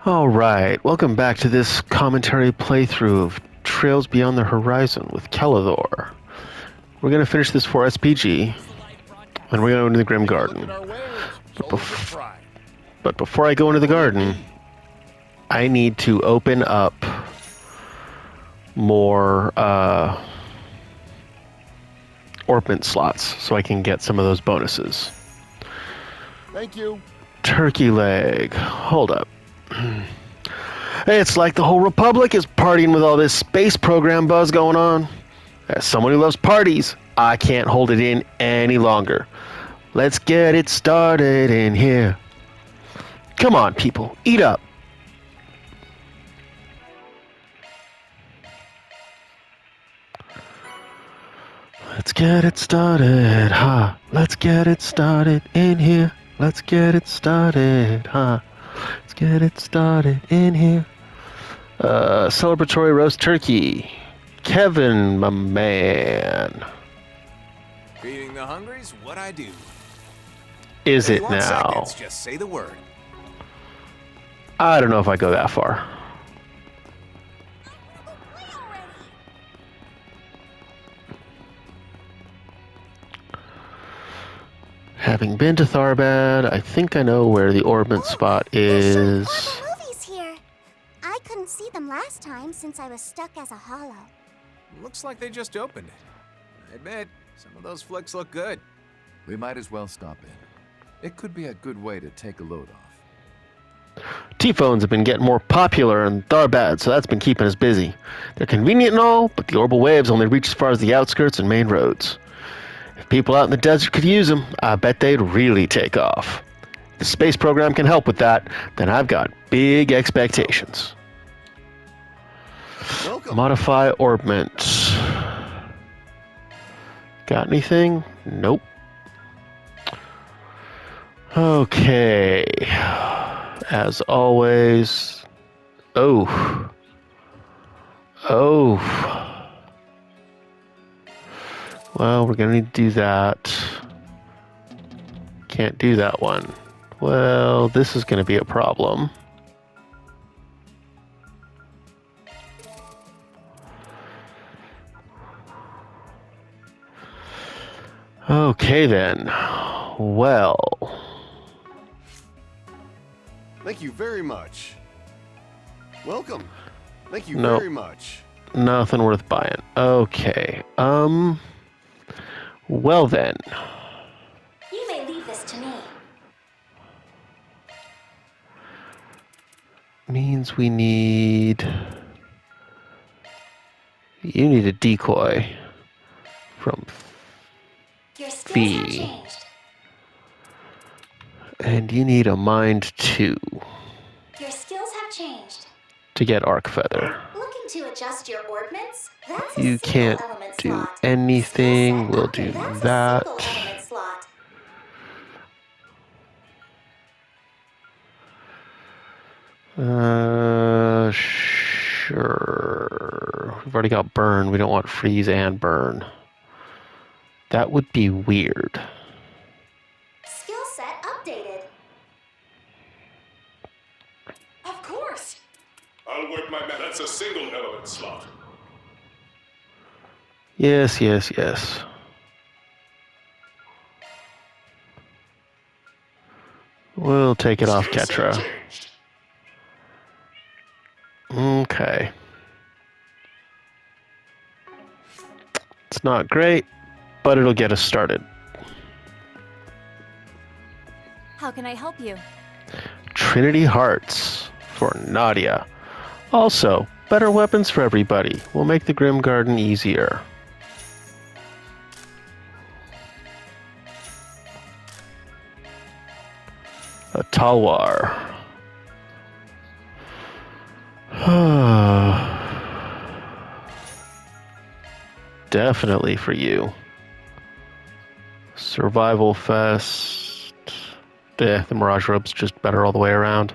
Alright, welcome back to this commentary playthrough of Trails Beyond the Horizon with Kellador. We're going to finish this for SPG, and we're going to go into the Grim Garden. But before I go into the garden, I need to open up more orbment slots so I can get some of those bonuses. Thank you. Turkey leg. Hold up. It's like the whole Republic is partying with all this space program buzz going on. As someone who loves parties, I can't hold it in any longer. Let's get it started in here. Come on, people, eat up. Let's get it started, ha. Let's get it started in here. Let's get it started, ha. Let's get it started in here. Celebratory roast turkey. Kevin, my man. Feeding the hungry's what I do. Is it now? Seconds, just say the word. I don't know if I go that far. Having been to Tharbad, I think I know where the orbment spot is. Movies here. I couldn't see them last time since I was stuck as a hollow. Looks like they just opened it. I admit, some of those flicks look good. We might as well stop in. It could be a good way to take a load off. T-phones have been getting more popular in Tharbad, so that's been keeping us busy. They're convenient and all, but the orbital waves only reach as far as the outskirts and main roads. If people out in the desert could use them, I bet they'd really take off. If the space program can help with that, then I've got big expectations. Welcome. Modify orbment. Got anything? Nope. Okay. As always. Oh. Well, we're gonna need to do that. Can't do that one. Well, this is gonna be a problem. Okay then. Well. Thank you very much. Welcome. Thank you Nope. very much. Nothing worth buying. Okay. Well then. You may leave this to me. Means we need... You need a decoy from Your skills have Fee. changed. And you need a mind 2 Your skills have changed. to get Arc Feather. Looking to adjust your orbments? That's You a can't single element do slot. anything. Skill set We'll updated. do That's that. a single element slot. Sure. We've already got burn. We don't want freeze and burn. That would be weird. Skill set updated. Of course. I'll work my magic. That's a single element slot. Yes, yes, yes. We'll take it off Skill set Ketra. changed. Okay. It's not great, but it'll get us started. How can I help you? Trinity Hearts for Nadia. Also, better weapons for everybody. Will make the Grim Garden easier. A Talwar. Definitely for you. Survival Fest. The Mirage Rope's just better all the way around.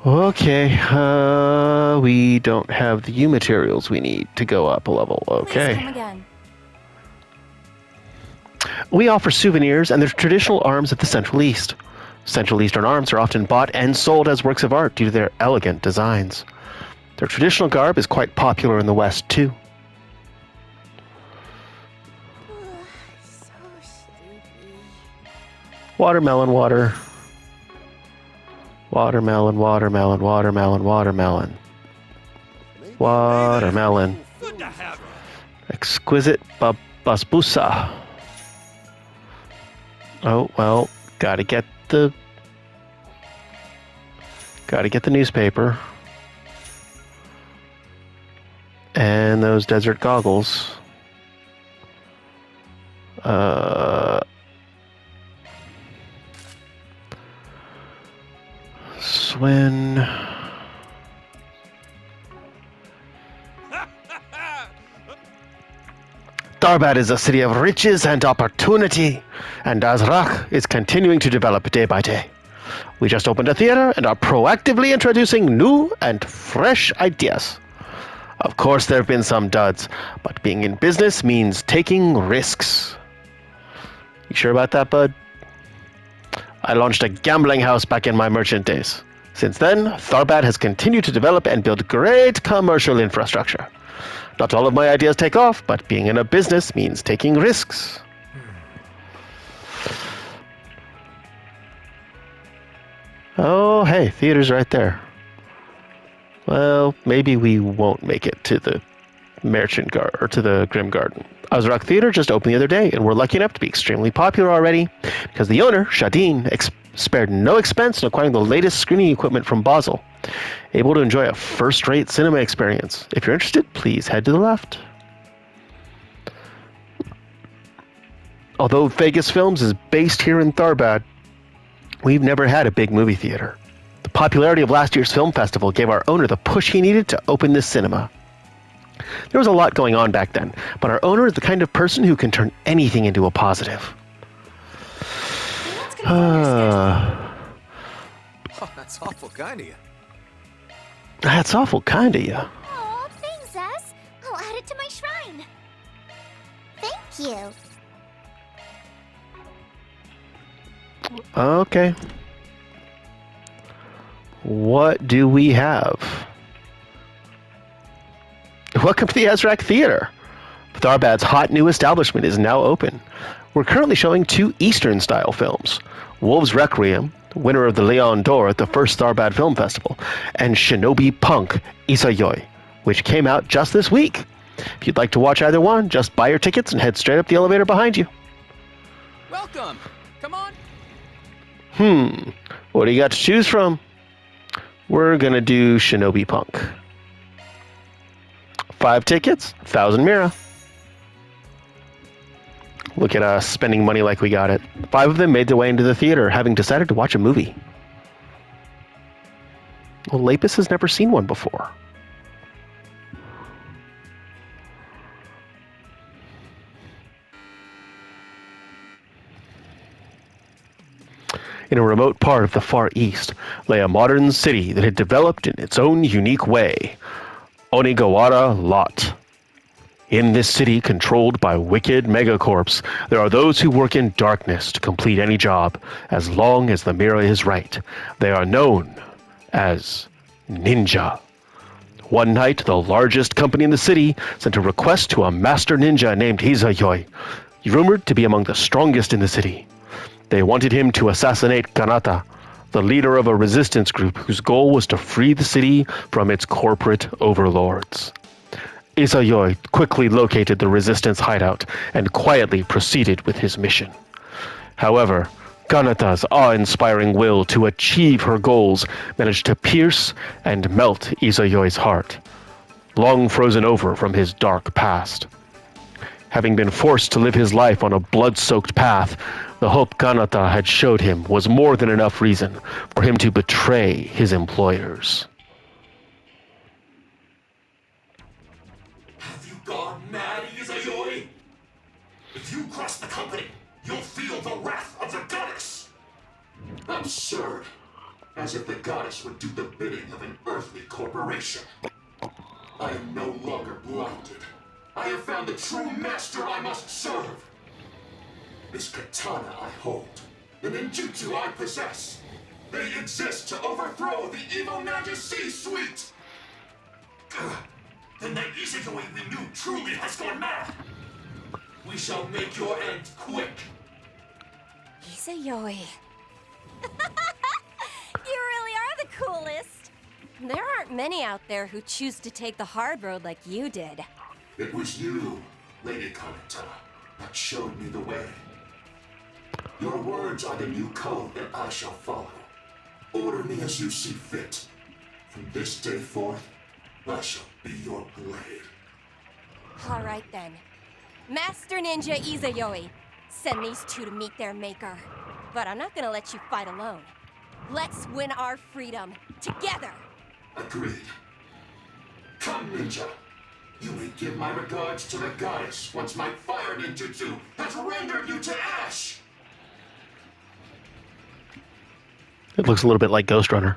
Okay, we don't have the U materials we need to go up a level. Please come Okay. again. We offer souvenirs and the traditional arms of the Central East. Central Eastern arms are often bought and sold as works of art due to their elegant designs. Their traditional garb is quite popular in the West, too. So sleepy. Watermelon water. Watermelon, watermelon, watermelon, watermelon. Watermelon. Exquisite basbousa. Oh, well, gotta get the newspaper. And those desert goggles. Swin. Darbad is a city of riches and opportunity, and Azrak is continuing to develop day by day. We just opened a theater and are proactively introducing new and fresh ideas. Of course, there have been some duds, but being in business means taking risks. You sure about that, bud? I launched a gambling house back in my merchant days. Since then, Tharbad has continued to develop and build great commercial infrastructure. Not all of my ideas take off, but being in a business means taking risks. Oh, hey, theater's right there. Well, maybe we won't make it to the Merchant Garden or to the Grim Garden. Azrak Theater just opened the other day, and we're lucky enough to be extremely popular already because the owner, Shadeen, spared no expense in acquiring the latest screening equipment from Basel. Able to enjoy a first-rate cinema experience. If you're interested, please head to the left. Although Vegas Films is based here in Tharbad, we've never had a big movie theater. The popularity of last year's film festival gave our owner the push he needed to open this cinema. There was a lot going on back then, but our owner is the kind of person who can turn anything into a positive. What's gonna on your schedule? Oh, that's awful kind of you. That's awful kind of you. Oh, thanks, Az. I'll add it to my shrine. Thank you. Okay. What do we have? Welcome to the Azrak Theater. Tharbad's hot new establishment is now open. We're currently showing 2 Eastern-style films. Wolves Requiem, winner of the Leon d'Or at the first Tharbad Film Festival, and Shinobi Punk, Isayoi, which came out just this week. If you'd like to watch either one, just buy your tickets and head straight up the elevator behind you. Welcome. Come on. What do you got to choose from? We're gonna do Shinobi Punk. 5 tickets, 1,000 Mira. Look at us spending money like we got it. 5 of them made their way into the theater, having decided to watch a movie. Well, Lapis has never seen one before. In a remote part of the Far East lay a modern city that had developed in its own unique way. Onigawara Lot. In this city controlled by wicked megacorps, there are those who work in darkness to complete any job, as long as the mirror is right. They are known as ninja. One night, the largest company in the city sent a request to a master ninja named Izayoi, rumored to be among the strongest in the city. They wanted him to assassinate Kanata, the leader of a resistance group whose goal was to free the city from its corporate overlords. Isayoi quickly located the resistance hideout and quietly proceeded with his mission. However, Kanata's awe-inspiring will to achieve her goals managed to pierce and melt Isayoi's heart, long frozen over from his dark past. Having been forced to live his life on a blood-soaked path, the hope Kanata had showed him was more than enough reason for him to betray his employers. Have you gone mad, Izayoi? If you cross the company, you'll feel the wrath of the goddess. Absurd. As if the goddess would do the bidding of an earthly corporation. I am no longer blinded. I have found the true master I must serve. This katana I hold, the ninjutsu I possess, they exist to overthrow the evil ninja C-suite! Then that Izagami we knew truly has gone mad! We shall make your end quick! Izayoi. You really are the coolest. There aren't many out there who choose to take the hard road like you did. It was you, Lady Kanata, that showed me the way. Your words are the new code that I shall follow. Order me as you see fit. From this day forth, I shall be your blade. All right then. Master Ninja Izayoi. Send these two to meet their maker. But I'm not gonna let you fight alone. Let's win our freedom together. Agreed. Come, ninja. You may give my regards to the goddess once my fire ninjutsu has rendered you to ash! It looks a little bit like Ghost Runner.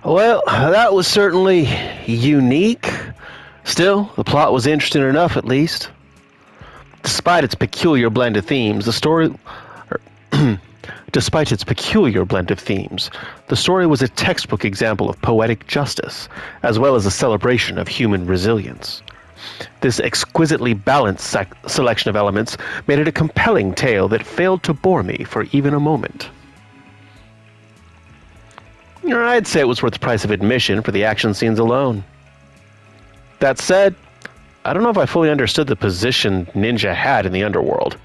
Well, that was certainly unique. Still, the plot was interesting enough, at least. Despite its peculiar blend of themes, the story... Despite its peculiar blend of themes, the story was a textbook example of poetic justice, as well as a celebration of human resilience. This exquisitely balanced selection of elements made it a compelling tale that failed to bore me for even a moment. I'd say it was worth the price of admission for the action scenes alone. That said, I don't know if I fully understood the position Ninja had in the underworld.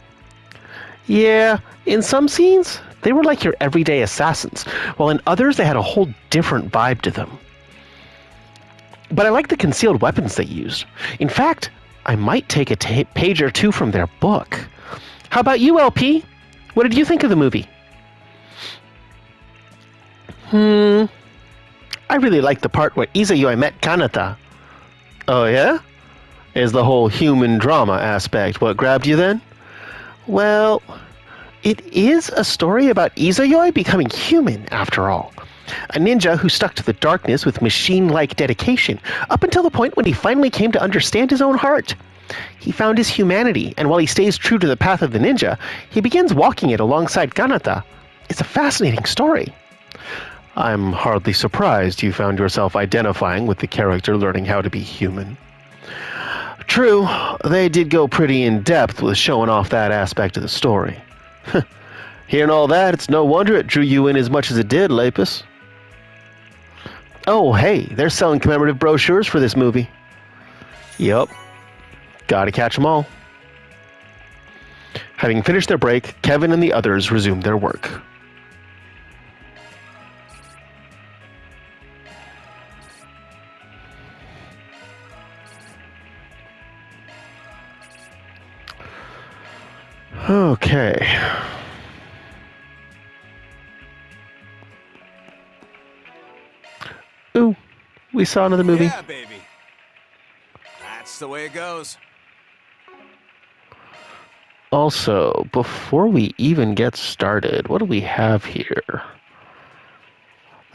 Yeah, in some scenes, they were like your everyday assassins, while in others they had a whole different vibe to them. But I like the concealed weapons they used. In fact, I might take a page or two from their book. How about you, LP? What did you think of the movie? I really liked the part where Izayoi met Kanata. Oh yeah? Is the whole human drama aspect what grabbed you then? Well, it is a story about Izayoi becoming human, after all. A ninja who stuck to the darkness with machine-like dedication, up until the point when he finally came to understand his own heart. He found his humanity, and while he stays true to the path of the ninja, he begins walking it alongside Kanata. It's a fascinating story. I'm hardly surprised you found yourself identifying with the character learning how to be human. True, they did go pretty in-depth with showing off that aspect of the story. Hearing all that, it's no wonder it drew you in as much as it did, Lapis. Oh, hey, they're selling commemorative brochures for this movie. Yup. Gotta catch 'em all. Having finished their break, Kevin and the others resumed their work. Okay. Ooh, we saw another movie. Yeah, baby. That's the way it goes. Also, before we even get started, what do we have here?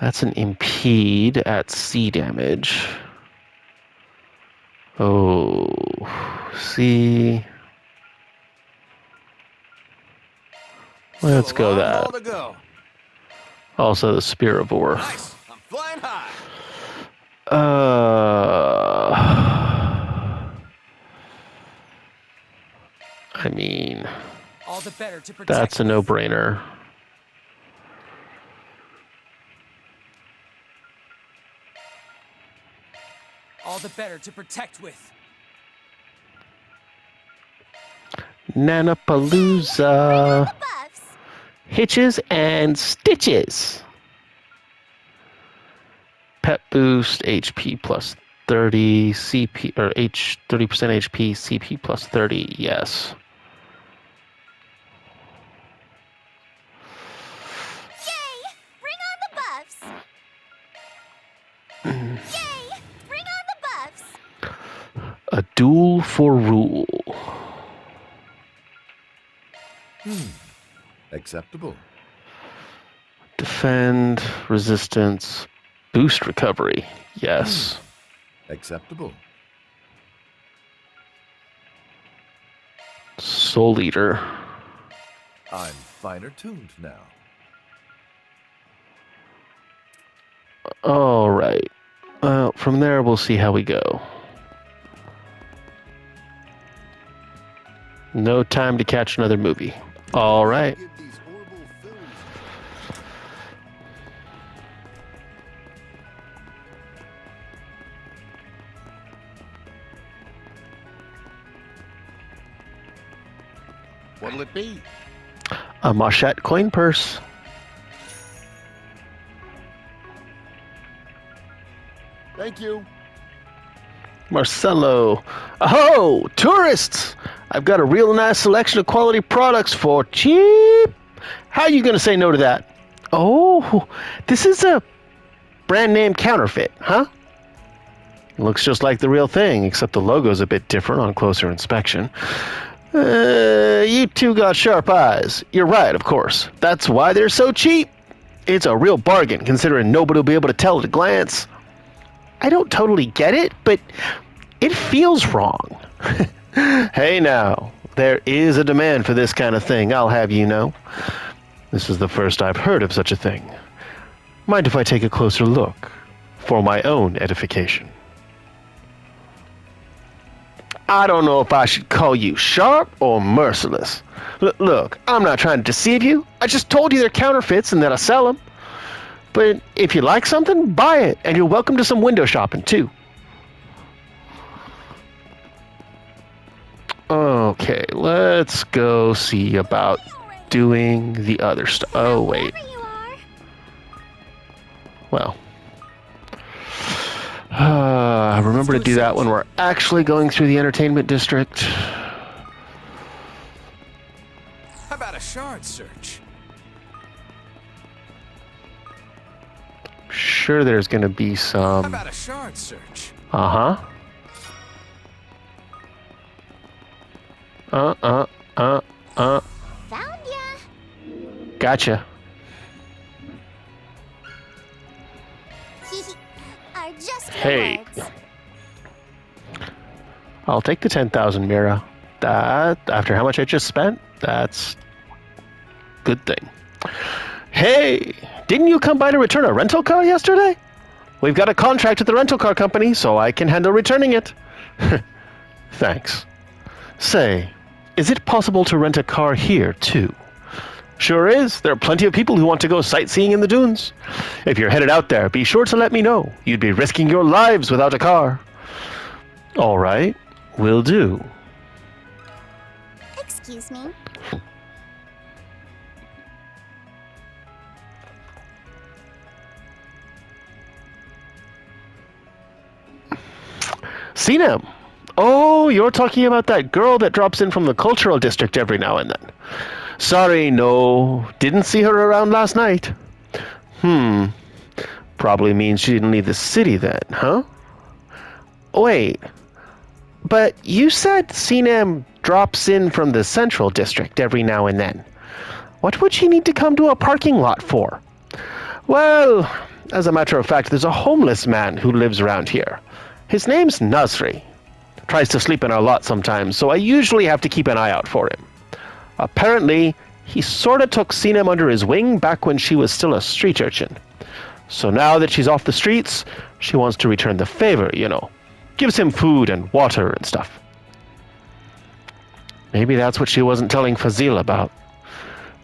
That's an impede at C damage. Oh, C. Let's Still a go long that. haul to go. Also the Spear of War. Nice. I'm flying high. I mean, All the better to protect. that's a no-brainer. All the better to protect with. Nanapalooza. Buffs. Hitches and stitches. Pet boost, HP plus 30, CP, or 30% HP, CP plus 30, yes. Yay! Bring on the buffs. Yay! Bring on the buffs! A duel for rule. Acceptable. Defend, resistance, boost recovery. Yes. Acceptable. Soul Eater. I'm finer tuned now. All right. Well, from there we'll see how we go. No time to catch another movie. All right. What'll it be? A Machette coin purse. Thank you. Marcelo. Oh, tourists! I've got a real nice selection of quality products for cheap. How are you going to say no to that? Oh, this is a brand name counterfeit, huh? Looks just like the real thing, except the logo's a bit different on closer inspection. You two got sharp eyes. You're right, of course. That's why they're so cheap. It's a real bargain, considering nobody will be able to tell at a glance. I don't totally get it, but it feels wrong. Hey now, there is a demand for this kind of thing, I'll have you know. This is the first I've heard of such a thing. Mind if I take a closer look, for my own edification? I don't know if I should call you sharp or merciless. Look, I'm not trying to deceive you. I just told you they're counterfeits and that I sell them. But if you like something, buy it, and you're welcome to some window shopping, too. Okay, let's go see about doing the other stuff. Oh, wait. Wherever you are. Well. Remember to do that when we're actually going through the entertainment district. How about a shard search? Sure, there's going to be How some... about a shard search? Uh-huh. Found ya. Gotcha. Are just your Hey. words. I'll take the 10,000 Mira. That, after how much I just spent, that's good thing. Hey, didn't you come by to return a rental car yesterday? We've got a contract with the rental car company, so I can handle returning it. Thanks. Say, is it possible to rent a car here, too? Sure is. There are plenty of people who want to go sightseeing in the dunes. If you're headed out there, be sure to let me know. You'd be risking your lives without a car. All right, will do. Excuse me. Sinem. Oh, you're talking about that girl that drops in from the cultural district every now and then. Sorry, no. Didn't see her around last night. Probably means she didn't leave the city then, huh? Wait. But you said Sinem drops in from the central district every now and then. What would she need to come to a parking lot for? Well, as a matter of fact, there's a homeless man who lives around here. His name's Nasri. Tries to sleep in our lot sometimes, so I usually have to keep an eye out for him. Apparently, he sorta took Sinem under his wing back when she was still a street urchin. So now that she's off the streets, she wants to return the favor, you know. Gives him food and water and stuff. Maybe that's what she wasn't telling Fazil about.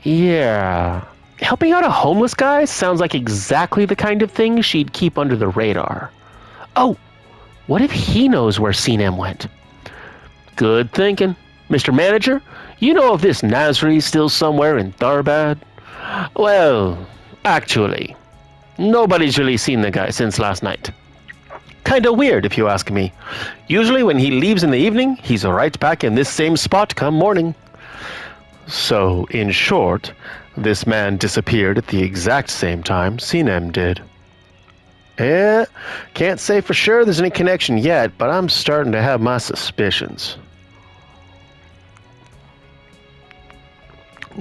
Yeah. Helping out a homeless guy sounds like exactly the kind of thing she'd keep under the radar. Oh, what if he knows where Sinem went? Good thinking. Mr. Manager, you know if this Nasri's still somewhere in Tharbad? Well, actually, nobody's really seen the guy since last night. Kinda weird, if you ask me. Usually when he leaves in the evening, he's right back in this same spot come morning. So, in short, this man disappeared at the exact same time Sinem did. Can't say for sure there's any connection yet, but I'm starting to have my suspicions.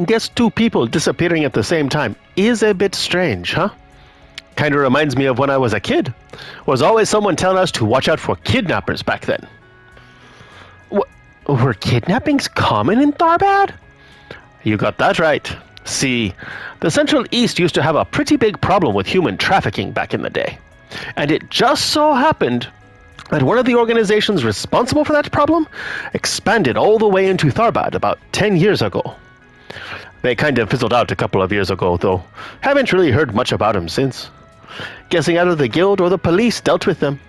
Guess two people disappearing at the same time is a bit strange, huh? Kinda reminds me of when I was a kid. Was always someone telling us to watch out for kidnappers back then. Were kidnappings common in Tharbad? You got that right. See, the Central East used to have a pretty big problem with human trafficking back in the day. And it just so happened that one of the organizations responsible for that problem expanded all the way into Tharbad about 10 years ago. They kind of fizzled out a couple of years ago, though. Haven't really heard much about him since. Guessing either the guild or the police dealt with them.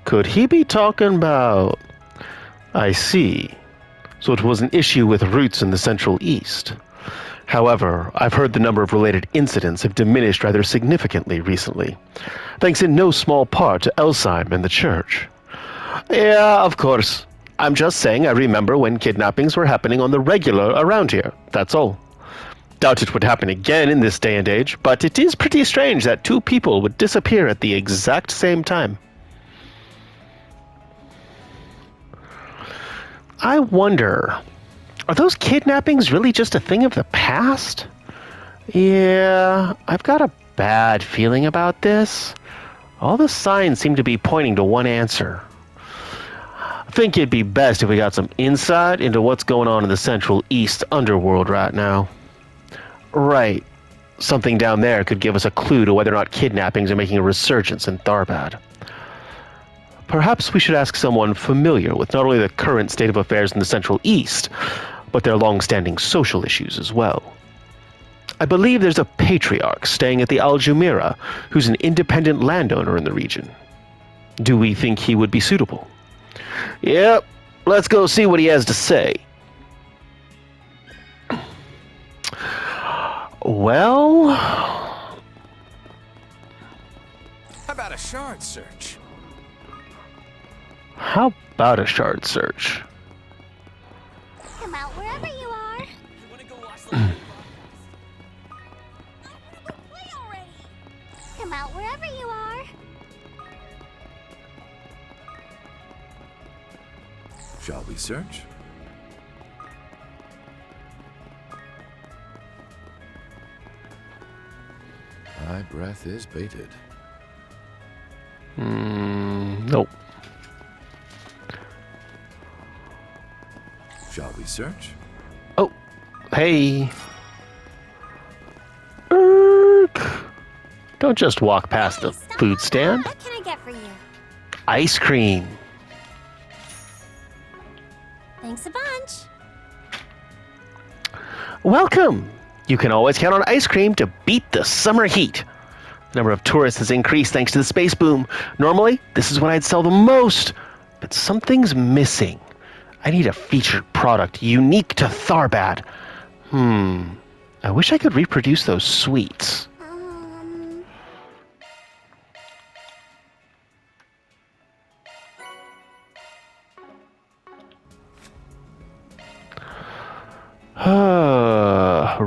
Could he be talking about... I see. So it was an issue with roots in the Central East. However, I've heard the number of related incidents have diminished rather significantly recently, thanks in no small part to Elsheim and the church. Yeah, of course. I'm just saying I remember when kidnappings were happening on the regular around here, that's all. Doubt it would happen again in this day and age, but it is pretty strange that two people would disappear at the exact same time. I wonder, are those kidnappings really just a thing of the past? Yeah, I've got a bad feeling about this. All the signs seem to be pointing to one answer. I think it'd be best if we got some insight into what's going on in the Central East underworld right now. Right. Something down there could give us a clue to whether or not kidnappings are making a resurgence in Tharbad. Perhaps we should ask someone familiar with not only the current state of affairs in the Central East, but their long-standing social issues as well. I believe there's a patriarch staying at the Al Jumeirah who's an independent landowner in the region. Do we think he would be suitable? Yep, let's go see what he has to say. Well... How about a shard search? How about a shard search? Come out wherever you are. You wanna go watch the live Play already! Come out wherever you are. Shall we search? My breath is bated. Nope. Shall we search? Oh, hey. Erk. Don't just walk past the Stop. food stand. What can I get for you? Ice cream. Thanks a bunch. Welcome. You can always count on ice cream to beat the summer heat. The number of tourists has increased thanks to the space boom. Normally, this is when I'd sell the most, but something's missing. I need a featured product unique to Tharbad. I wish I could reproduce those sweets.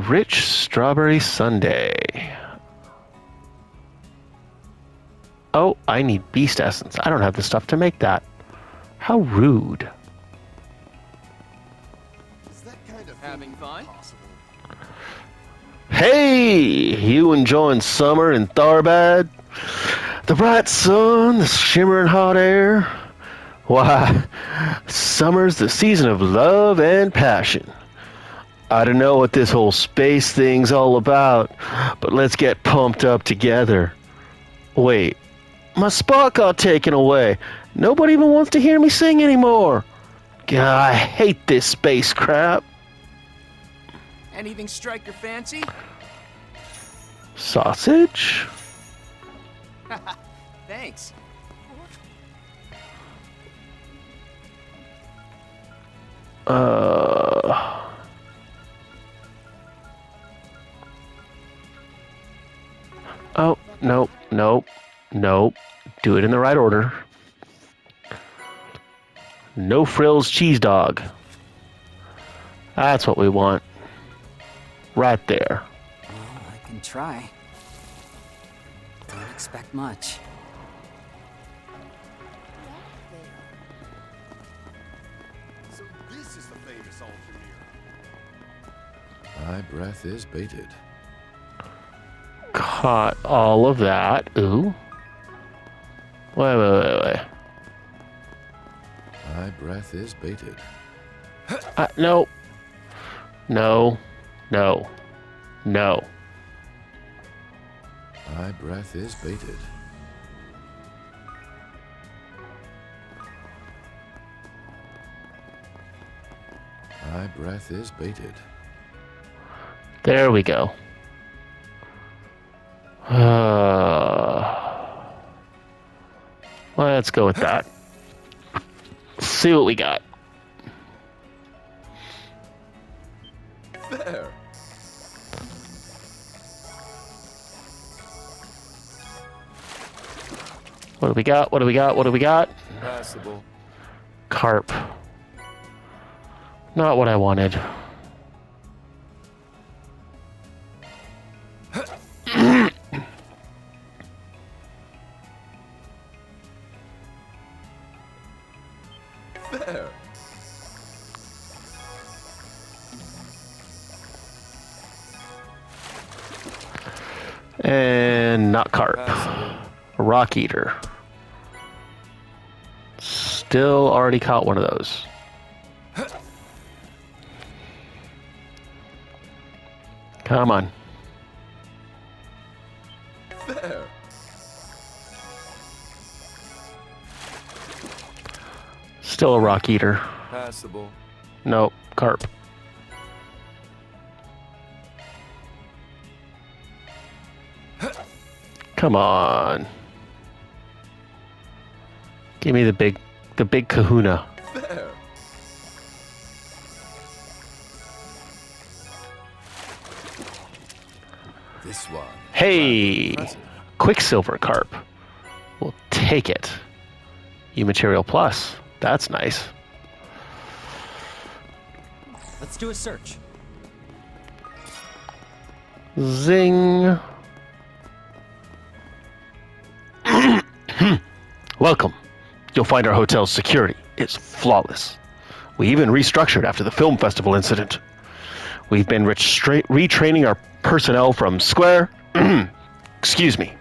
Rich strawberry sundae. Oh, I need beast essence. I don't have the stuff to make that. How rude. Having fun? Hey, you enjoying summer in Tharbad? The bright sun, the shimmering hot air. Why, summer's the season of love and passion. I don't know what this whole space thing's all about, but let's get pumped up together. Wait, my spot got taken away. Nobody even wants to hear me sing anymore. God, I hate this space crap. Anything strike your fancy? Sausage? Thanks. Oh, nope, nope, nope. Do it in the right order. No frills cheese dog. That's what we want. Right there. I can try. Don't expect much. So this is the famous Altamir. My breath is baited. Caught all of that. Ooh. Wait. My breath is baited. No. No. No. No. My breath is baited. My breath is baited. There we go. Let's go with that. See what we got. There. What do we got? What do we got? What do we got? Passable. Carp. Not what I wanted. There. And not carp. Passable. Rock eater. Still already caught one of those. Come on. There. Still a rock eater. Passable. Nope, carp. Come on. Give me the big kahuna. There. This one. Hey, Impressive. Quicksilver carp. We'll take it. U material plus. That's nice. Let's do a search. Zing. Welcome. You'll find our hotel's security is flawless. We even restructured after the film festival incident. We've been retraining our personnel from square. Excuse me.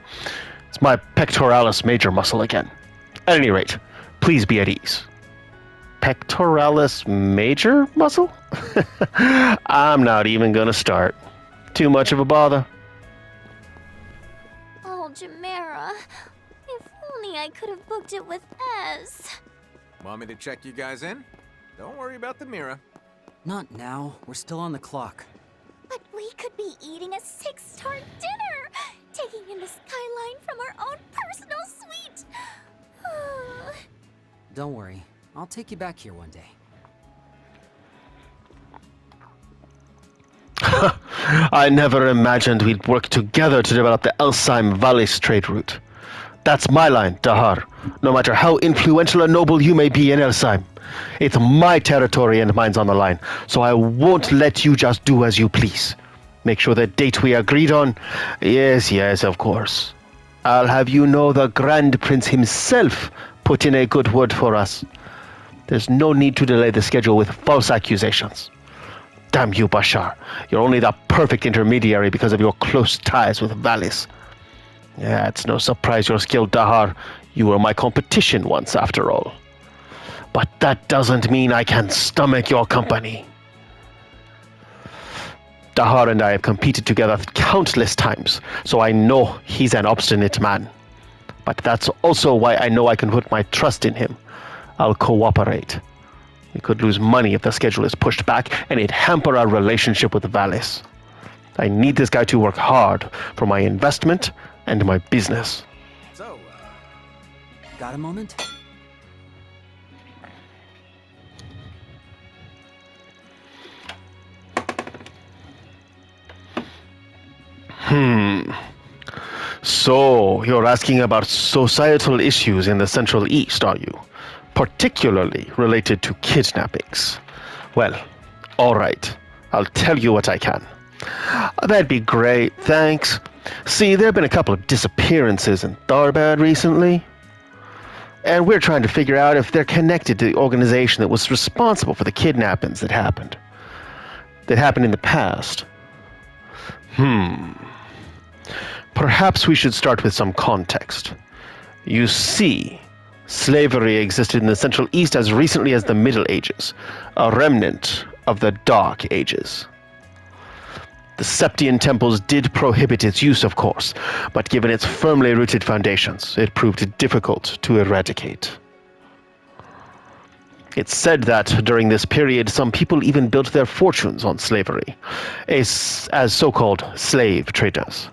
It's my pectoralis major muscle again. At any rate, please be at ease. Pectoralis major muscle? I'm not even gonna start. Too much of a bother. Oh, Jamera. If only I could have booked it with Ez. Want me to check you guys in? Don't worry about the mirror. Not now. We're still on the clock. But we could be eating a 6-star dinner, taking in the skyline from our own personal suite. Don't worry. I'll take you back here one day. I never imagined we'd work together to develop the Elsheim Valley trade route. That's my line, Dahar. No matter how influential or noble you may be in Elsheim, it's my territory and mine's on the line, so I won't let you just do as you please. Make sure the date we agreed on. Yes, of course. I'll have you know the Grand Prince himself put in a good word for us. There's no need to delay the schedule with false accusations. Damn you, Bashar. You're only the perfect intermediary because of your close ties with Valis. Yeah, it's no surprise you're skilled, Dahar. You were my competition once, after all. But that doesn't mean I can stomach your company. Dahar and I have competed together countless times, so I know he's an obstinate man. But that's also why I know I can put my trust in him. I'll cooperate. We could lose money if the schedule is pushed back, and it'd hamper our relationship with Valis. I need this guy to work hard for my investment and my business. So, Got a moment? So, you're asking about societal issues in the Central East, are you? Particularly related to kidnappings. Well, all right. I'll tell you what I can. That'd be great, thanks. See, there have been a couple of disappearances in Tharbad recently, and we're trying to figure out if they're connected to the organization that was responsible for the kidnappings that happened in the past. Perhaps we should start with some context. You see, slavery existed in the Central East as recently as the Middle Ages, a remnant of the Dark Ages. The Septian temples did prohibit its use, of course, but given its firmly rooted foundations, it proved difficult to eradicate. It's said that during this period, some people even built their fortunes on slavery, as so-called slave traders.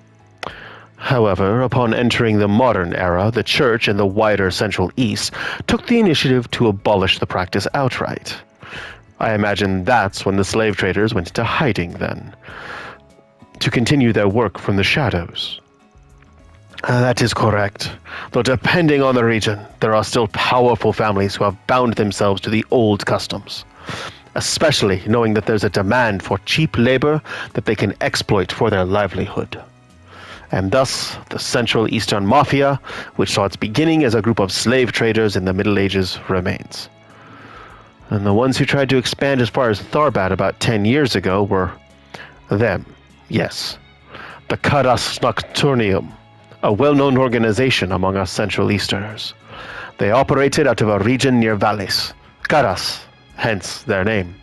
However, upon entering the modern era, the Church and the wider Central East took the initiative to abolish the practice outright. I imagine that's when the slave traders went into hiding then, to continue their work from the shadows. That is correct. Though depending on the region, there are still powerful families who have bound themselves to the old customs, especially knowing that there's a demand for cheap labor that they can exploit for their livelihood. And thus, the Central Eastern Mafia, which saw its beginning as a group of slave traders in the Middle Ages, remains. And the ones who tried to expand as far as Tharbad about 10 years ago were them, yes. The Karas Nocturnium, a well-known organization among us Central Easterners. They operated out of a region near Valles, Karas, hence their name.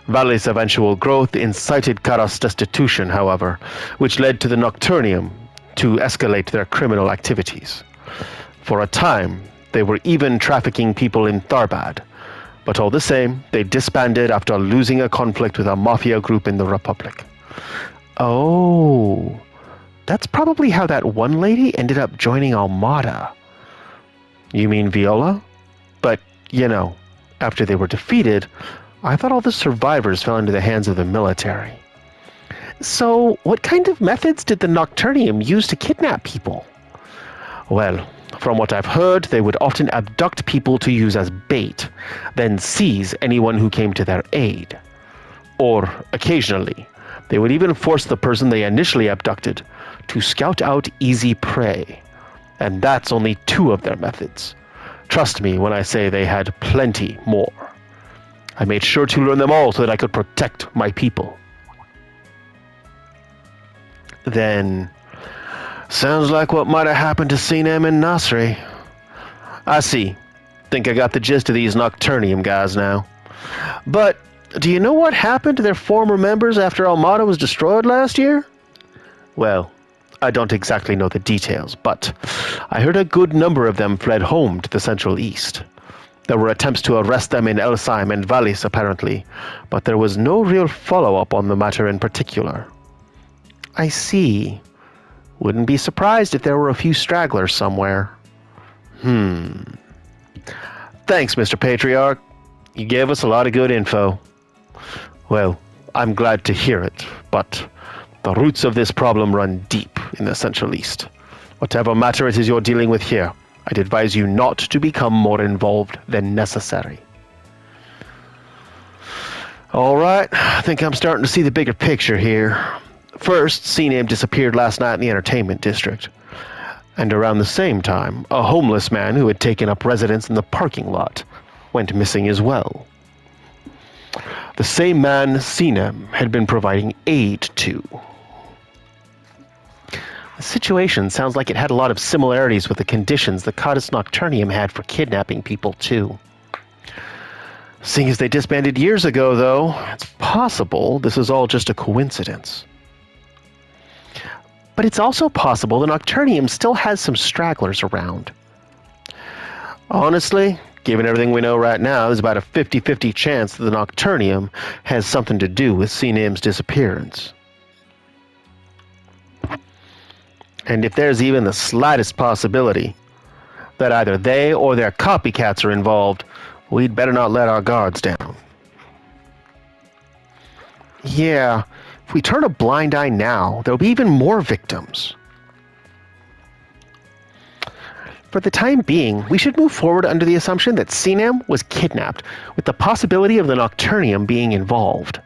Valles' eventual growth incited Karas' destitution, however, which led to the Nocturnium to escalate their criminal activities. For a time, they were even trafficking people in Tharbad, but all the same, they disbanded after losing a conflict with a mafia group in the Republic. Oh, that's probably how that one lady ended up joining Armada. You mean Viola? But, after they were defeated, I thought all the survivors fell into the hands of the military. So, what kind of methods did the Nocturnium use to kidnap people? Well, from what I've heard, they would often abduct people to use as bait, then seize anyone who came to their aid. Or, occasionally, they would even force the person they initially abducted to scout out easy prey. And that's only 2 of their methods. Trust me when I say they had plenty more. I made sure to learn them all so that I could protect my people. Then, sounds like what might have happened to Sinem and Nasri. I see. Think I got the gist of these Nocturnium guys now. But, do you know what happened to their former members after Armada was destroyed last year? Well, I don't exactly know the details, but I heard a good number of them fled home to the Central East. There were attempts to arrest them in Elsaim and Vallis, apparently, but there was no real follow-up on the matter in particular. I see. Wouldn't be surprised if there were a few stragglers somewhere. Thanks, Mr. Patriarch. You gave us a lot of good info. Well, I'm glad to hear it, but the roots of this problem run deep in the Central East. Whatever matter it is you're dealing with here, I'd advise you not to become more involved than necessary. Alright, I think I'm starting to see the bigger picture here. First, Sinem disappeared last night in the entertainment district. And around the same time, a homeless man who had taken up residence in the parking lot went missing as well. The same man Sinem had been providing aid to. The situation sounds like it had a lot of similarities with the conditions the Caudus Nocturnium had for kidnapping people, too. Seeing as they disbanded years ago, though, it's possible this is all just a coincidence. But it's also possible the Nocturnium still has some stragglers around. Honestly, given everything we know right now, there's about a 50-50 chance that the Nocturnium has something to do with Sinem's disappearance. And if there's even the slightest possibility that either they or their copycats are involved, we'd better not let our guards down. Yeah, if we turn a blind eye now, there'll be even more victims. For the time being, we should move forward under the assumption that Sinem was kidnapped, with the possibility of the Nocturnium being involved.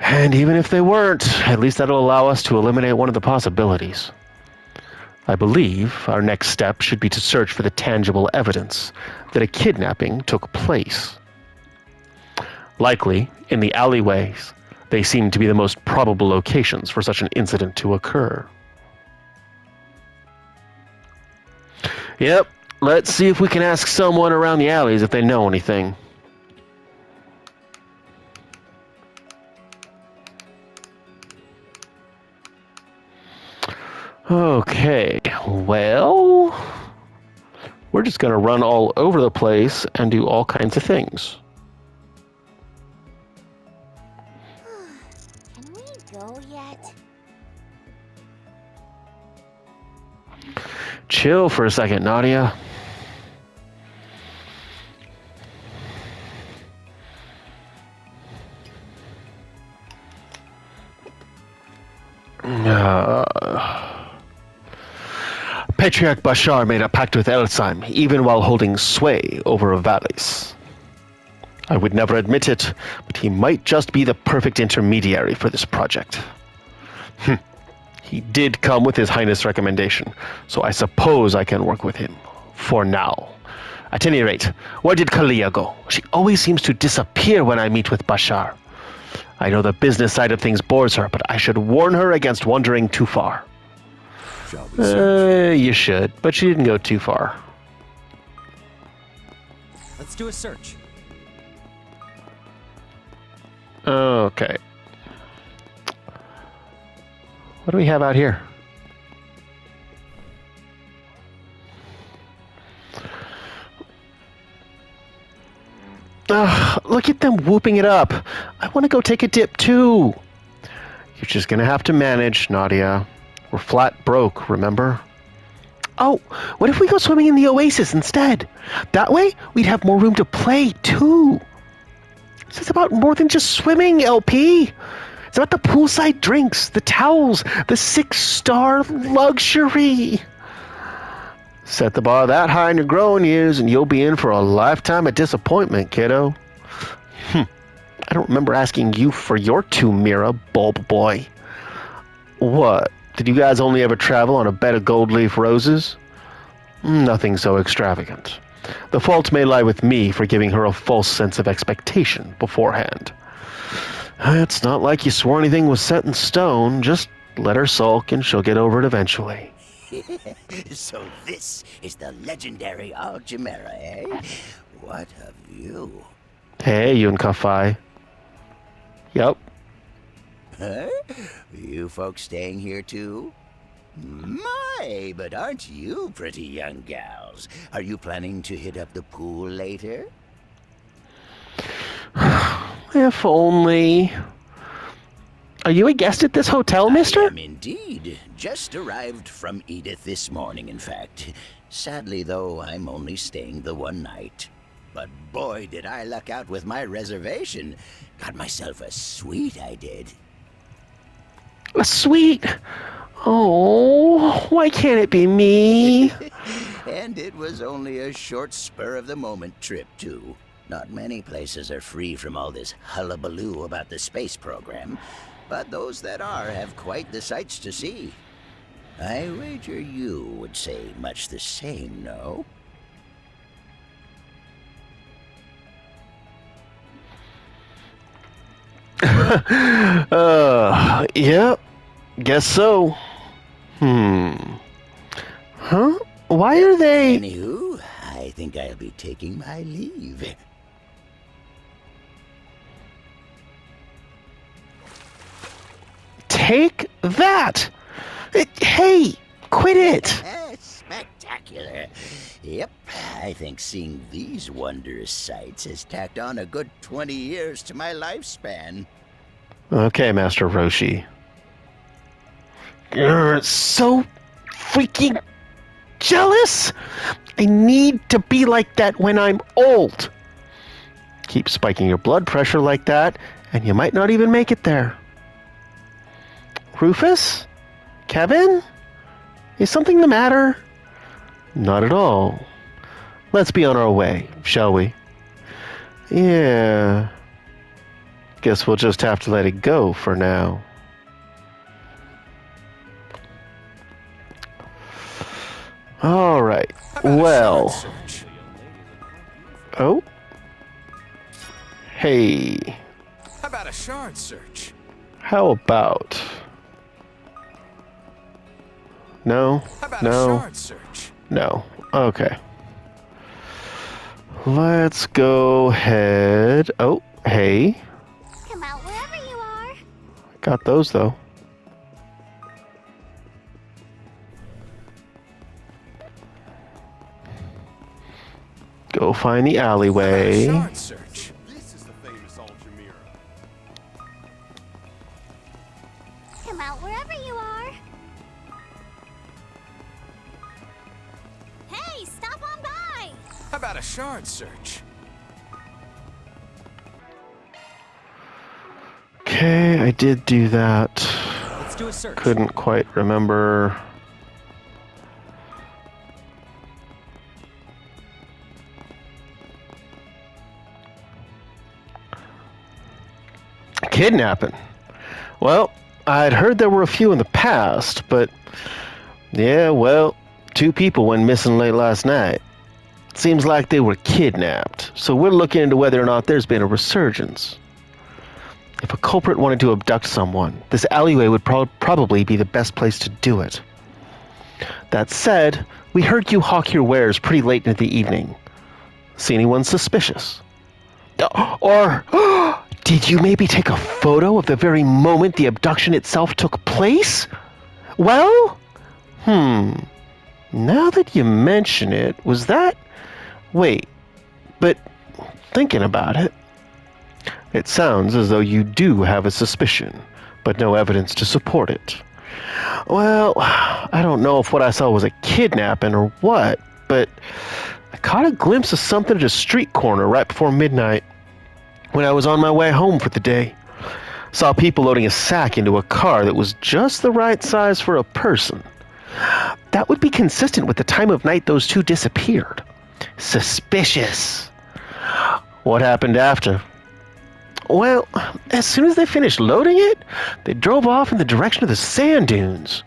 And even if they weren't, at least that'll allow us to eliminate one of the possibilities. I believe our next step should be to search for the tangible evidence that a kidnapping took place. Likely, in the alleyways, they seem to be the most probable locations for such an incident to occur. Yep, let's see if we can ask someone around the alleys if they know anything. Okay, well, we're just going to run all over the place and do all kinds of things. Can we go yet? Chill for a second, Nadia. Patriarch Bashar made a pact with Elsheim, even while holding sway over valleys. I would never admit it, but he might just be the perfect intermediary for this project. He did come with His Highness' recommendation, so I suppose I can work with him. For now. At any rate, where did Kalia go? She always seems to disappear when I meet with Bashar. I know the business side of things bores her, but I should warn her against wandering too far. Shall we search? You should, but she didn't go too far. Let's do a search. Okay. What do we have out here? Look at them whooping it up. I want to go take a dip too. You're just gonna have to manage, Nadia. We're flat broke, remember? Oh, what if we go swimming in the oasis instead? That way, we'd have more room to play too. This is about more than just swimming, LP. It's about the poolside drinks, the towels, the 6-star luxury. Set the bar that high in your growing years and you'll be in for a lifetime of disappointment, kiddo. I don't remember asking you for your 2 Mira, bulb boy. What? Did you guys only ever travel on a bed of gold leaf roses? Nothing so extravagant. The fault may lie with me for giving her a false sense of expectation beforehand. It's not like you swore anything was set in stone. Just let her sulk and she'll get over it eventually. So this is the legendary Alchimera, eh? What of you? Hey, Yun Ka Fai. Yep. Huh? You folks staying here too? My, but aren't you pretty young gals? Are you planning to hit up the pool later? If only. Are you a guest at this hotel, I mister? am indeed. Just arrived from Edith this morning, in fact. Sadly, though, I'm only staying the one night. But boy, did I luck out with my reservation. Got myself a suite, I did. A suite. Oh, why can't it be me? And it was only a short spur-of-the-moment trip, too. Not many places are free from all this hullabaloo about the space program, but those that are have quite the sights to see. I wager you would say much the same, no? Yep. Guess so. Huh? Why are they... Anywho, I think I'll be taking my leave. Take that! Hey, quit it! Spectacular. Yep, I think seeing these wondrous sights has tacked on a good 20 years to my lifespan. Okay, Master Roshi. You're so freaking jealous! I need to be like that when I'm old. Keep spiking your blood pressure like that, and you might not even make it there. Rufus? Kevin? Is something the matter? Not at all. Let's be on our way, shall we? Yeah. Guess we'll just have to let it go for now. All right. How about a Well. shard search? Oh. Hey. How about a shard search? How about? No. How about a No. shard search? No. Okay. Let's go ahead. Oh, hey. Come out wherever you are. Got those though. Go find the alleyway. Shard search. This is the famous Ultra Mirror. Come out wherever you are. Hey, stop on by. How about a shard search? Okay, I did do that. Let's do a search. Couldn't quite remember. Kidnapping. Well, I'd heard there were a few in the past, but yeah, well, 2 people went missing late last night. Seems like they were kidnapped, so we're looking into whether or not there's been a resurgence. If a culprit wanted to abduct someone, this alleyway would probably be the best place to do it. That said, we heard you hawk your wares pretty late into the evening. See anyone suspicious? Or did you maybe take a photo of the very moment the abduction itself took place? Well, now that you mention it, was that... Wait, but thinking about it, it sounds as though you do have a suspicion, but no evidence to support it. Well, I don't know if what I saw was a kidnapping or what, but I caught a glimpse of something at a street corner right before midnight when I was on my way home for the day. Saw people loading a sack into a car that was just the right size for a person. That would be consistent with the time of night those 2 disappeared. Suspicious. What happened after? Well, as soon as they finished loading it, they drove off in the direction of the sand dunes.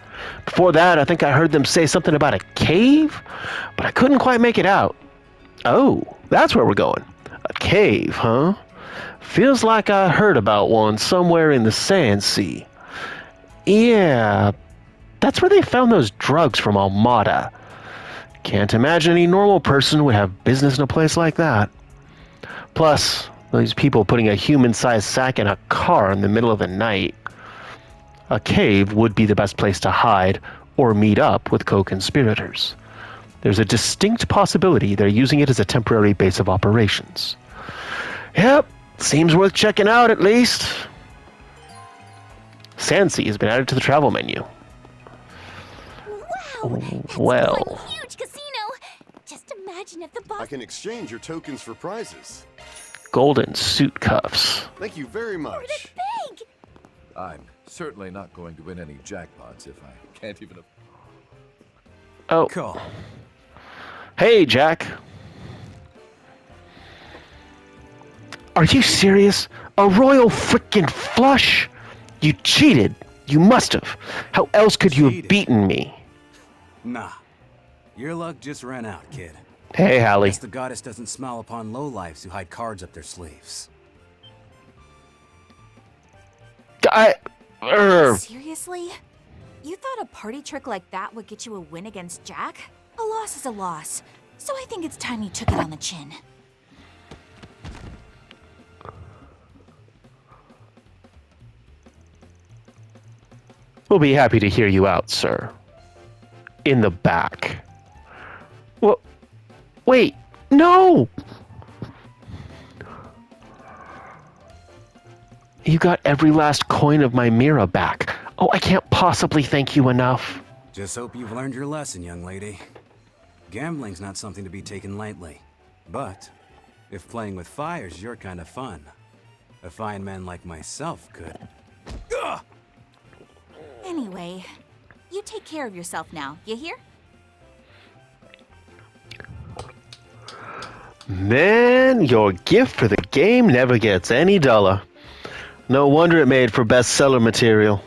Before that, I think I heard them say something about a cave, but I couldn't quite make it out. Oh, that's where we're going. A cave, huh? Feels like I heard about one somewhere in the Sand Sea. Yeah, that's where they found those drugs from Almada. Can't imagine any normal person would have business in a place like that. Plus, these people putting a human-sized sack in a car in the middle of the night. A cave would be the best place to hide or meet up with co-conspirators. There's a distinct possibility they're using it as a temporary base of operations. Yep, seems worth checking out at least. Sandsea has been added to the travel menu. Wow, that's Well. one huge casino. Just imagine if the boss... I can exchange your tokens for prizes. Golden suit cuffs. Thank you very Or much. the big. I'm certainly not going to win any jackpots if I can't even... Oh, Cool. hey, Jack. Are you serious? A royal frickin' flush? You cheated. You must have. How else could you have Cheated? beaten me? Nah. Your luck just ran out, kid. Hey, Hallie. Guess the goddess doesn't smile upon lowlifes who hide cards up their sleeves. Seriously? You thought a party trick like that would get you a win against Jack? A loss is a loss. So I think it's time you took it on the chin. We'll be happy to hear you out, sir. In the back. Well, wait, no! You got every last coin of my Mira back. Oh, I can't possibly thank you enough. Just hope you've learned your lesson, young lady. Gambling's not something to be taken lightly. But if playing with fire's your kind of fun, a fine man like myself could. Ugh! Anyway, you take care of yourself now, you hear? Man, your gift for the game never gets any duller. No wonder it made for bestseller material.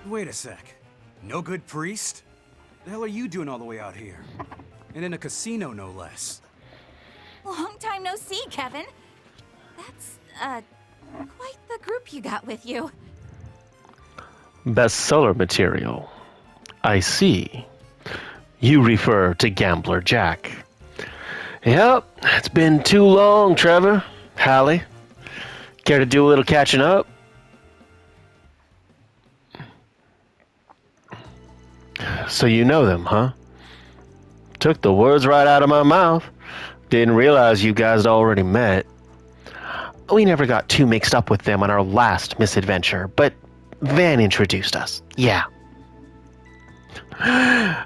Wait a sec. No good priest? The hell are you doing all the way out here? And in a casino, no less. Long time no see, Kevin. That's, quite the group you got with you. Bestseller material. I see. You refer to Gambler Jack. Yep, it's been too long, Trevor. Hallie, care to do a little catching up? So you know them, huh? Took the words right out of my mouth. Didn't realize you guys had already met. We never got too mixed up with them on our last misadventure, but Van introduced us. Yeah.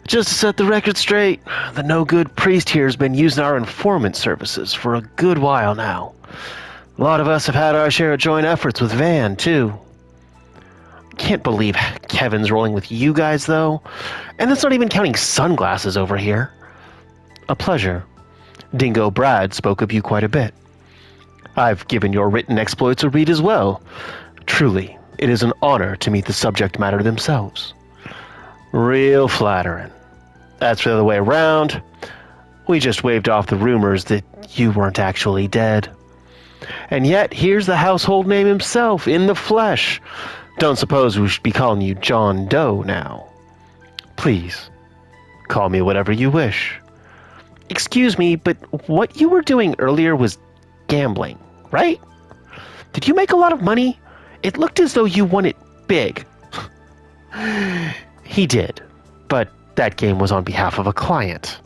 Just to set the record straight, the no-good priest here has been using our informant services for a good while now. A lot of us have had our share of joint efforts with Van, too. Can't believe Kevin's rolling with you guys, though. And that's not even counting sunglasses over here. A pleasure. Dingo Brad spoke of you quite a bit. I've given your written exploits a read as well. Truly, it is an honor to meet the subject matter themselves. Real flattering. As for the other way around, we just waved off the rumors that you weren't actually dead. And yet, here's the household name himself, in the flesh. Don't suppose we should be calling you John Doe now. Please, call me whatever you wish. Excuse me, but what you were doing earlier was gambling, right? Did you make a lot of money? It looked as though you won it big. He did, but that game was on behalf of a client.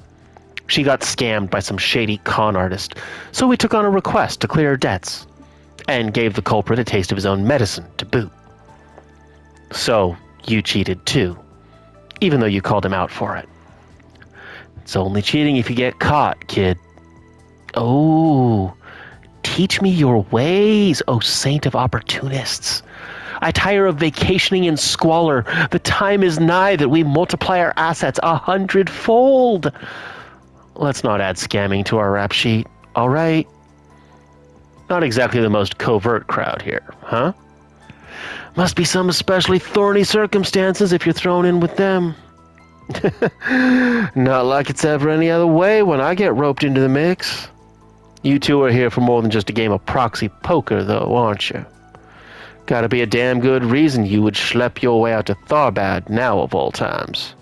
She got scammed by some shady con artist, so we took on a request to clear her debts, and gave the culprit a taste of his own medicine to boot. So, you cheated too, even though you called him out for it. It's only cheating if you get caught, kid. Oh, teach me your ways, O saint of opportunists. I tire of vacationing in squalor. The time is nigh that we multiply our assets 100-fold. Let's not add scamming to our rap sheet, all right? Not exactly the most covert crowd here, huh? Must be some especially thorny circumstances if you're thrown in with them. Not like it's ever any other way when I get roped into the mix. You two are here for more than just a game of proxy poker, though, aren't you? Gotta be a damn good reason you would schlep your way out to Tharbad now of all times.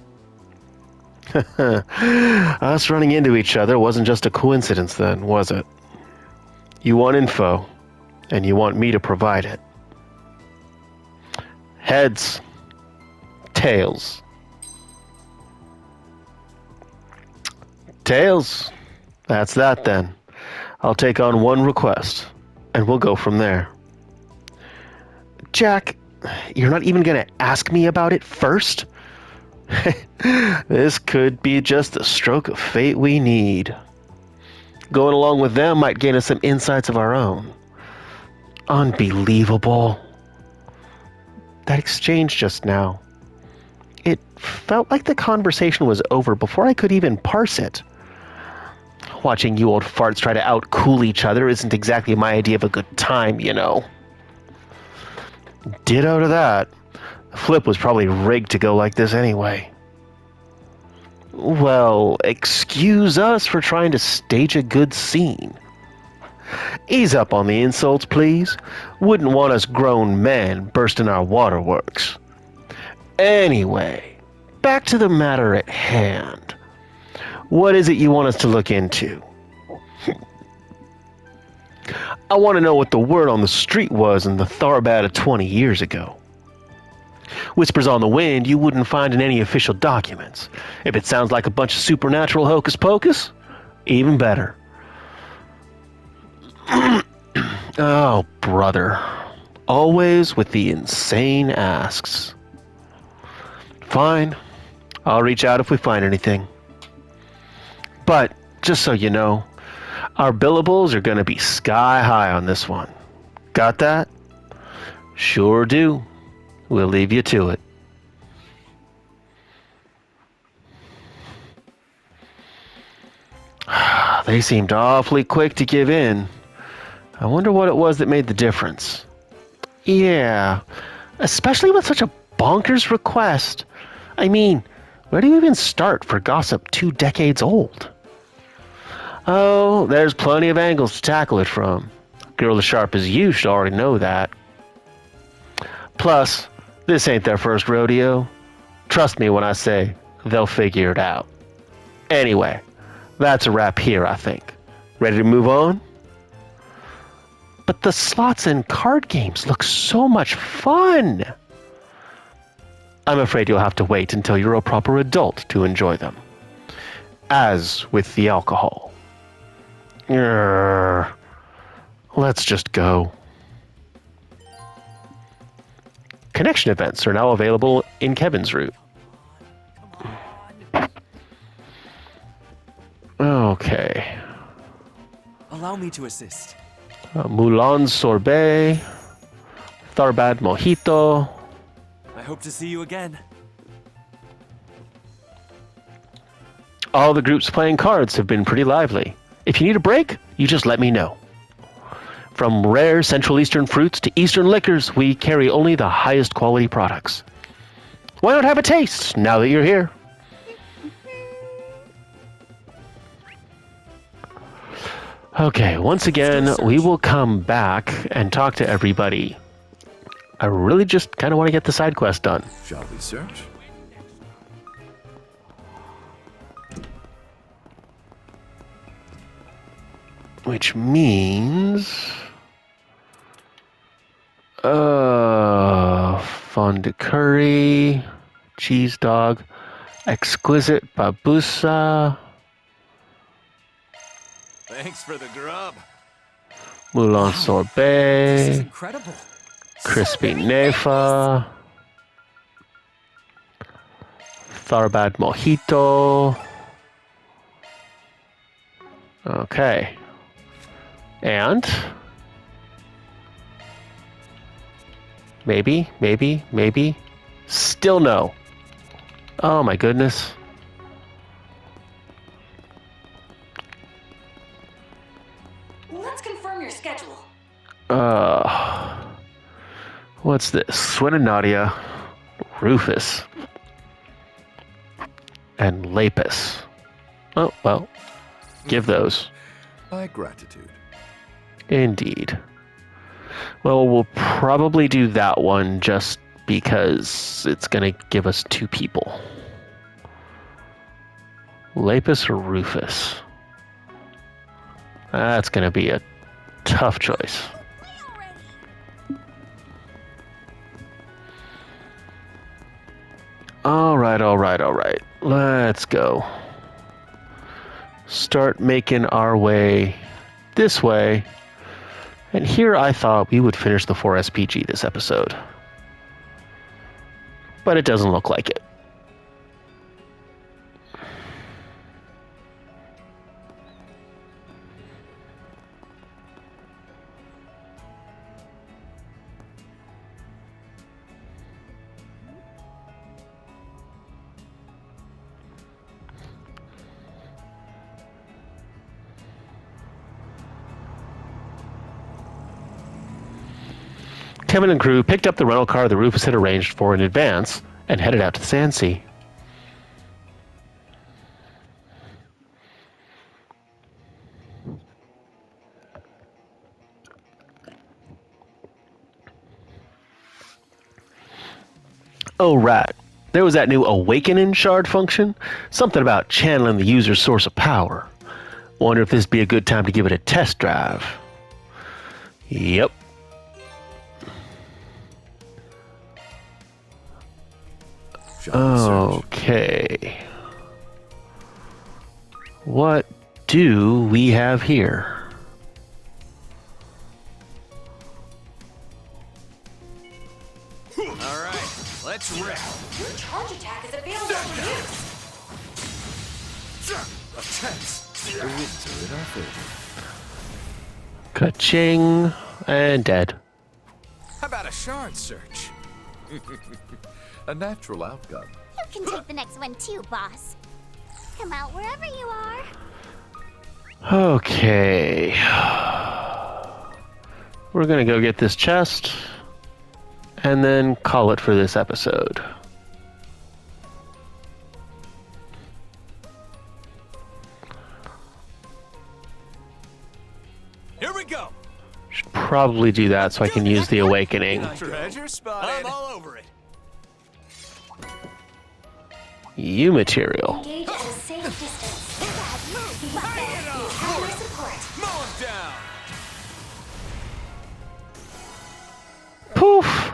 Us running into each other wasn't just a coincidence then, was it? You want info, and you want me to provide it. Heads. Tails. Tails. That's that then. I'll take on one request, and we'll go from there. Jack, you're not even gonna ask me about it first? This could be just the stroke of fate we need. Going along with them might gain us some insights of our own. Unbelievable. That exchange just now. It felt like the conversation was over before I could even parse it. Watching you old farts try to out-cool each other isn't exactly my idea of a good time, you know. Ditto to that. The flip was probably rigged to go like this anyway. Well, excuse us for trying to stage a good scene. Ease up on the insults, please. Wouldn't want us grown men bursting our waterworks. Anyway, back to the matter at hand. What is it you want us to look into? I want to know what the word on the street was in the Tharbad of 20 years ago. Whispers on the wind you wouldn't find in any official documents. If it sounds like a bunch of supernatural hocus pocus, even better. Oh, brother. Always with the insane asks. Fine. I'll reach out if we find anything. But, just so you know, our billables are going to be sky high on this one. Got that? Sure do. We'll leave you to it. They seemed awfully quick to give in. I wonder what it was that made the difference. Yeah, especially with such a bonkers request. I mean, where do you even start for gossip 2 decades old? Oh, there's plenty of angles to tackle it from. A girl as sharp as you should already know that. Plus, this ain't their first rodeo. Trust me when I say they'll figure it out. Anyway, that's a wrap here, I think. Ready to move on? But the slots and card games look so much fun! I'm afraid you'll have to wait until you're a proper adult to enjoy them. As with the alcohol. Let's just go. Connection events are now available in Kevin's route. Okay. Allow me to assist. Moulin Sorbet, Tharbad Mojito. I hope to see you again. All the groups playing cards have been pretty lively. If you need a break, you just let me know. From rare Central Eastern fruits to Eastern liquors, we carry only the highest quality products. Why not have a taste now that you're here? Okay, once again, we will come back and talk to everybody. I really just kind of want to get the side quest done. Shall we search? Which means... fond de curry, cheese dog, exquisite babusa, Thanks for the grub. Moulin This is sorbet, incredible. crispy nefa, Tharbad mojito. Okay. And maybe. Still no. Oh my goodness. Let's confirm your schedule. What's this? Swin and Nadia, Rufus, and Lapis. Oh, well. Give those. By gratitude. Indeed. Well, we'll probably do that one just because it's going to give us 2 people. Lapis or Rufus? That's going to be a tough choice. All right. Let's go. Start making our way this way. And here I thought we would finish the 4 SPG this episode. But it doesn't look like it. Kevin and crew picked up the rental car that Rufus had arranged for in advance and headed out to the Sandsea. Oh, right. There was that new Awakening shard function. Something about channeling the user's source of power. Wonder if this'd be a good time to give it a test drive. Yep. Okay. What do we have here? All right, let's rip. Your charge attack is available for use. A chance. The winds are in our favor. Ka-ching. And dead. How about a shard search? A natural outcome. You can take the next one too, boss. Come out wherever you are. Okay. We're gonna go get this chest and then call it for this episode. Here we go. Should probably do that so I can use the awakening. Treasure spotted. I'm all over it. U material. Engage at a safe distance. Counter support. Mow him down. Poof.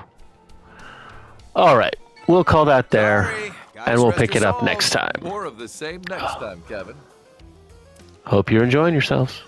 All right, we'll call that there, Sorry, and guys, we'll rest pick your it up souls. next time. More of the same next time, Kevin. Hope you're enjoying yourselves.